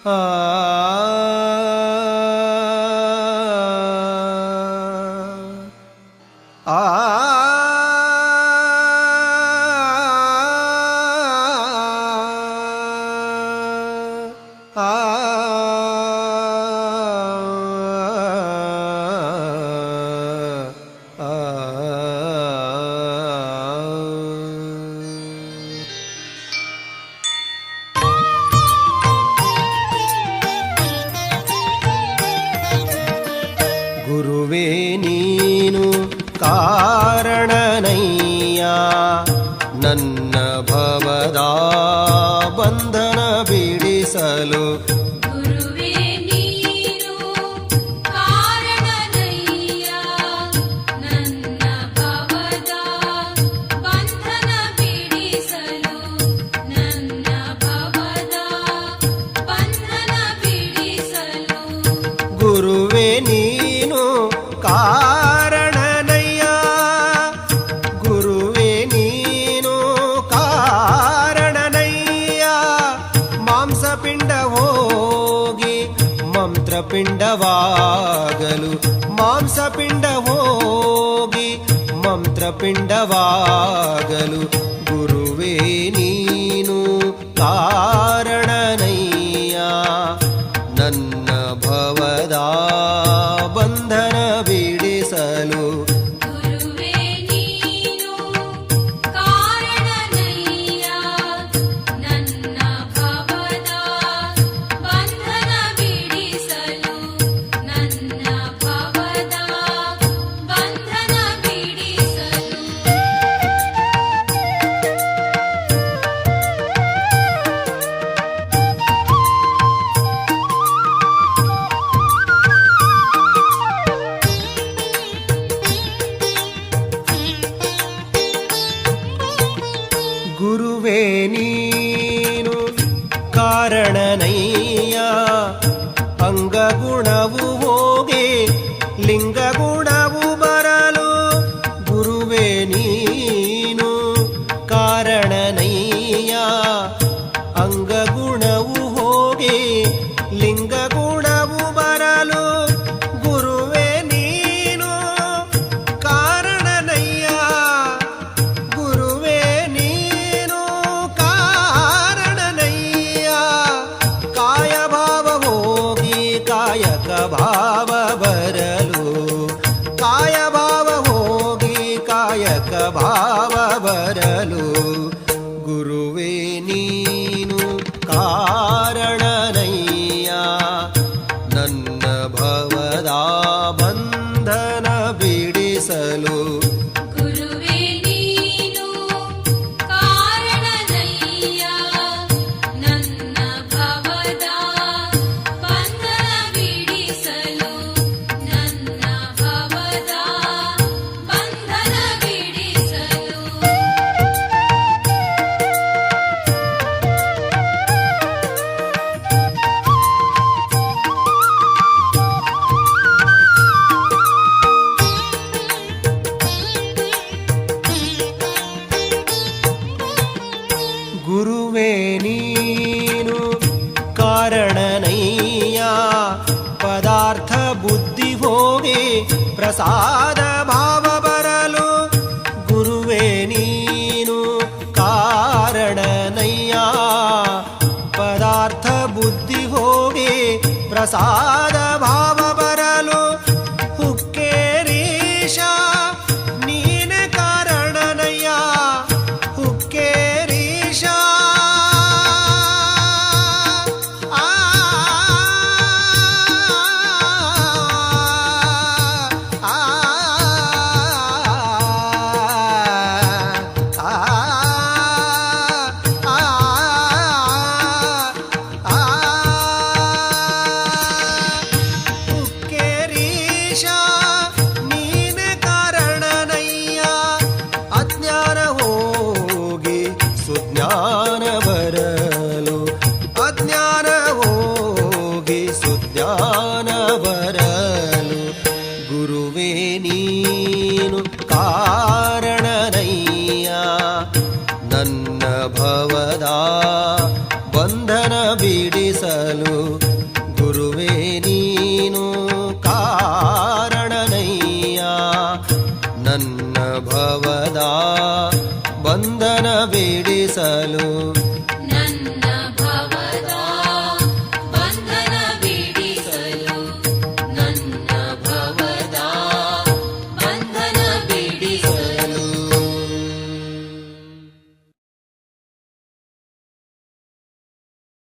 ಆ ಆ ಗುರುವೇ ನೀನು ಕಾರಣನಯ್ಯ ನನ್ನ ಭವದ ಬಂಧನ ಬಿಡಿಸಲು. ಗುರುವೇ ನೀನು ಕಾರಣನಯ್ಯ ನನ್ನ ಭವದ ಬಂಧನ ಬಿಡಿಸಲು. ನನ್ನ ಭವದ ಬಂಧನ ಬಿಡಿಸಲು. ಗುರುವೇ ನೀನು ಕಾರಣನಯ್ಯ, ಗುರುವೇ ನೀನು ಕಾರಣನಯ್ಯ. ಮಾಂಸಪಿಂಡ ಹೋಗಿ ಮಂತ್ರಪಿಂಡವಾಗಲು, ಮಾಂಸಪಿಂಡ ಹೋಗಿ ಮಂತ್ರಪಿಂಡವಾಗಲು. ಗುರುವೇ ನೀನು ಕಾರಣನಯ್ಯ ನನ್ನ ಭವದ ಬಂಧನ ಬಿಡಿಸಲು. ಗುರುವೇ ನೀನು ಕಾರಣನಯ್ಯ ನನ್ನ ಭವದ ಬಂಧನ ಬಿಡಿಸಲು. ನನ್ನ ಭವದ ಬಂಧನ ಬಿಡಿಸಲು. ಗುರುವೇ ನೀನು ಕಾರಣನಯ್ಯ ಅಂಗಗುಣವು ಹೋಗಿ ಲಿಂಗಗುಣವು ಬರಲು. ಗುರುವೇ ನೀನು ಕಾರಣನಯ್ಯ ಅಂಗಗುಣವು ಹೋಗಿ ಲಿಂಗಗುಣವು ಬರಲು. ಗುರುವೇ ನೀನು ಕಾರಣನಯ್ಯ, ಗುರುವೇ ನೀನು ಕಾರಣನಯ್ಯ. ಕಾಯಭಾವ ಹೋಗಿ ಕಾಯಕ ಭಾವ ಬರಲು, ಕಾಯಭಾವ ಹೋಗಿ ಕಾಯಕ ಭಾವ ಬರಲು. ಗುರುವೇ ನೀನು ಕಾರಣನಯ್ಯ ನನ್ನ ಭವದ ಬಂಧನ ಬಿಡಿಸಲು. ಗುರುವೇ ನೀನು ಕಾರಣನಯ್ಯ ನನ್ನ ಭವದ ಬಂಧನ ಬಿಡಿಸಲು. ನನ್ನ ಭವದ ಬಂಧನ ಬಿಡಿಸಲು. ಗುರುವೇ ನೀನು ಕಾರಣನಯ್ಯ ಪದಾರ್ಥ ಬುದ್ಧಿ ಹೋಗಿ ಪ್ರಸಾದ ಭಾವ ಬರಲು. ಗುರುವೇ ನೀನು ಕಾರಣನಯ್ಯ ಪದಾರ್ಥ ಬುದ್ಧಿ ಹೋಗಿ ಪ್ರಸಾದ ಭಾವ ಬರಲು. ಹುಕ್ಕೇರೀಶ ನೀನೆ ಕಾರಣನಯ್ಯ, ಹುಕ್ಕೇರೀಶ. ಆ ಆ ಹುಕ್ಕೇರೀಶ ನೀನೆ ಕಾರಣನಯ್ಯ. ಅಜ್ಞಾನ ಹೋಗಿ ಸುಜ್ಞಾನ ಬರಲು, ಅಜ್ಞಾನ ಹೋಗಿ ಸುಜ್ಞಾನ ಬರಲು. ಗುರುವೇ ನೀನು ಕಾರಣನಯ್ಯ ನನ್ನ ಭವದ ಬಂಧನ ಬಿಡಿಸಲು. ಬಿಡಿಸಲು ಗುರುವೇ ನೀನು ಕಾರಣನಯ್ಯ ನನ್ನ ಭವದ ಬಂಧನ ಬಿಡಿಸಲು